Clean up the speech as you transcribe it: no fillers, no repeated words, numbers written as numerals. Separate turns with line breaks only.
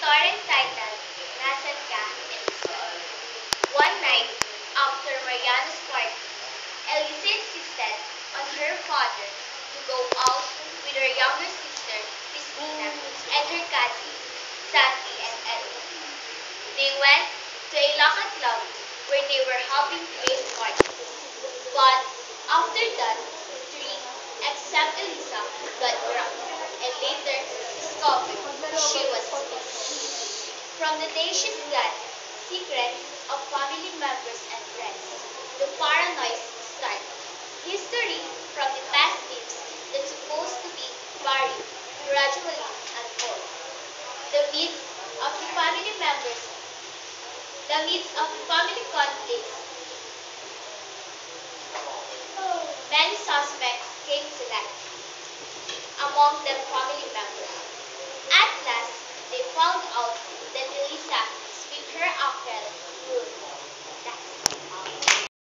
Story entitled Nasaan Ka, Elisa? One night, after Mariana's party, Elisa insisted on her father to go out with her younger sister, Christina, and her cousins, Santi and Edna. They went to a local club where they were having great parties. But after that, three, except Elisa, got drunk and later discovered she was sick. From the day she began secrets of family members and friends, the paranoia started. History from the past lives that's supposed to be buried gradually unfold. The myths of the family members, the myths of family conflicts. Many suspects came to light, among them family members.